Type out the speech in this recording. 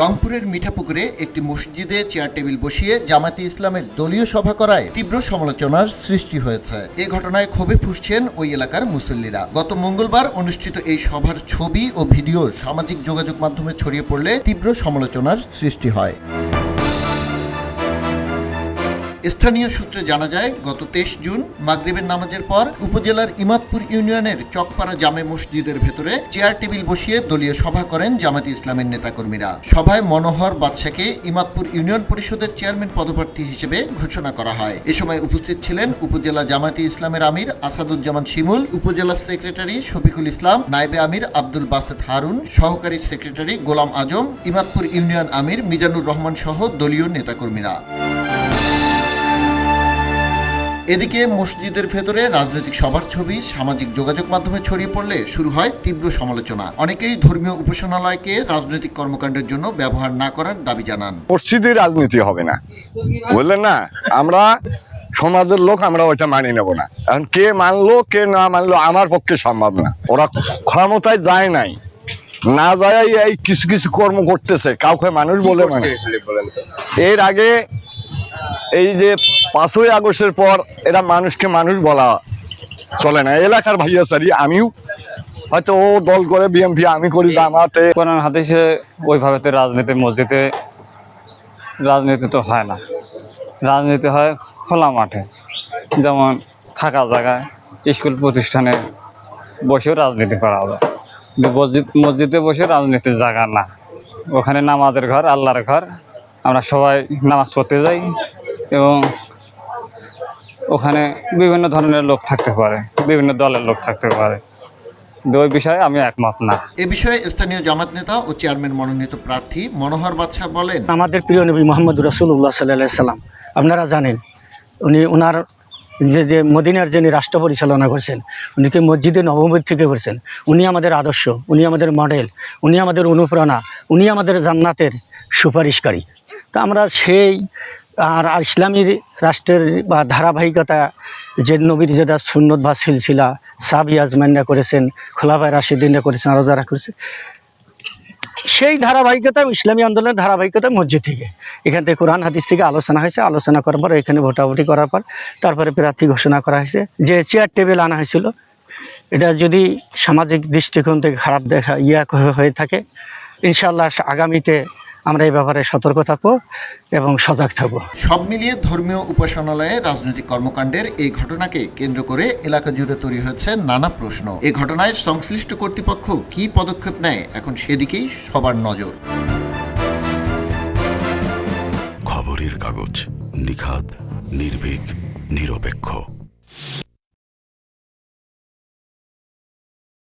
রংপুরের মিঠাপুকুরে একটি মসজিদে চেয়ার টেবিল বসিয়ে জামায়াতে ইসলামের দলীয় সভা করায় তীব্র সমালোচনার সৃষ্টি হয়েছে। এ ঘটনায় ক্ষোভে ফুঁসছেন ওই এলাকার মুসল্লিরা। গত মঙ্গলবার অনুষ্ঠিত এই সভার ছবি ও ভিডিও সামাজিক যোগাযোগ মাধ্যমে ছড়িয়ে পড়লে তীব্র সমালোচনার সৃষ্টি হয়। স্থানীয় সূত্রে জানা যায়, গত 23 জুন মাগরিবের নামাজের পর উপজেলার ইমাদপুর ইউনিয়নের চকপাড়া জামে মসজিদের ভেতরে চেয়ার টেবিল বসিয়ে দলীয় সভা করেন জামায়াতে ইসলামের নেতাকর্মীরা। সভায় মনোহর বাদশাকে ইমাদপুর ইউনিয়ন পরিষদের চেয়ারম্যান পদপ্রার্থী হিসেবে ঘোষণা করা হয়। এ সময় উপস্থিত ছিলেন উপজেলা জামায়াতে ইসলামের আমির আসাদুজ্জামান শিমুল, উপজেলা সেক্রেটারি শফিকুল ইসলাম, নায়েবে আমির আব্দুল বাসেত হারুন, সহকারী সেক্রেটারি গোলাম আজম, ইমাদপুর ইউনিয়ন আমির মিজানুর রহমান সহ দলীয় নেতাকর্মীরা। এদিকে মসজিদের ভেতরে রাজনৈতিক সভার ছবি সামাজিক যোগাযোগ মাধ্যমে ছড়িয়ে পড়লে শুরু হয় তীব্র সমালোচনা। অনেকেই ধর্মীয় উপাসনালয়কে রাজনৈতিক কর্মকাণ্ডের জন্য ব্যবহার না করার দাবি জানান। মসজিদে রাজনীতি হবে না, বললেন না, আমরা সমাজের লোক, আমরা ওইটা মানি নেব না। এখন কে মানলো কে না মানলো আমার পক্ষে সম্ভব না। ওরা ক্ষমতায় যায় নাই, না যায় এই কিছু কিছু কর্ম করতেছে, কাউকে মানুষ বলে মানে। এর আগে এই যে 5ই আগস্টের পর এরা মানুষকে মানুষ বলা চলে না। এলাকার ভাইয়া সারি, আমিও হয়তো ও দল করে বিএমপি, আমি করি জামাতে। কোরআন হাদিসে ওইভাবে তো রাজনীতি মসজিদে রাজনীতি তো হয় না। রাজনীতি হয় খোলা মাঠে, যেমন ফাঁকা জায়গায় স্কুল প্রতিষ্ঠানে বসেও রাজনীতি করা হবে। কিন্তু মসজিদে বসে রাজনীতির জায়গা না। ওখানে নামাজের ঘর, আল্লাহর ঘর, আমরা সবাই নামাজ পড়তে যাই এবং ওখানে বিভিন্ন ধরনের লোক থাকতে পারে, বিভিন্ন দলের লোক থাকতে পারে। ওই বিষয়ে আমি একমত না। এ বিষয়ে স্থানীয় জামাত নেতা ও চেয়ারম্যান মনোনীত প্রার্থী মনোহর বাদশা বলেন, আমাদের প্রিয় নবী মোহাম্মদ রাসূলুল্লাহ সাল্লাল্লাহু আলাইহি সাল্লাম, আপনারা জানেন ওনার যে মদিনার যিনি রাষ্ট্র পরিচালনা করছেন, উনিকে মসজিদে নববী থেকে করছেন। উনি আমাদের আদর্শ, উনি আমাদের মডেল, উনি আমাদের অনুপ্রেরণা, উনি আমাদের জান্নাতের সুপারিশকারী। তা আমরা সেই আর ইসলামী রাষ্ট্রের বা ধারাবাহিকতা যে নবীর যেটা সুন্নত বা সিলসিলা সাহাবী আজমাইনরা করেছেন, খোলাফায়ে রাশিদিনরা করেছেন, আরও যারা করেছে, সেই ধারাবাহিকতা ইসলামী আন্দোলনের ধারাবাহিকতা মসজিদ থেকে, এখান থেকে কোরআন হাদিস থেকে আলোচনা হয়েছে। আলোচনা করার পর এখানে ভোটাভুটি করার পর তারপরে প্রার্থী ঘোষণা করা হয়েছে। যে চেয়ার টেবিল আনা হয়েছিল, এটা যদি সামাজিক দৃষ্টিকোণ থেকে খারাপ দেখা হয়ে থাকে, ইনশাআল্লাহ আগামীতে আমরা এই ব্যাপারে সতর্ক থাকবো এবং সজাগ থাকবো। সব মিলিয়ে ধর্মীয় উপাসনালয়ে রাজনৈতিক কর্মকাণ্ডের এই ঘটনাকে কেন্দ্র করে এলাকা জুড়ে তৈরি হয়েছে নানা প্রশ্ন। এই ঘটনায় সংশ্লিষ্ট কর্তৃপক্ষ কী পদক্ষেপ নেয়, এখন সেদিকেই সবার নজর। খবরের কাগজ, নিখাদ, নির্ভীক, নিরপেক্ষ।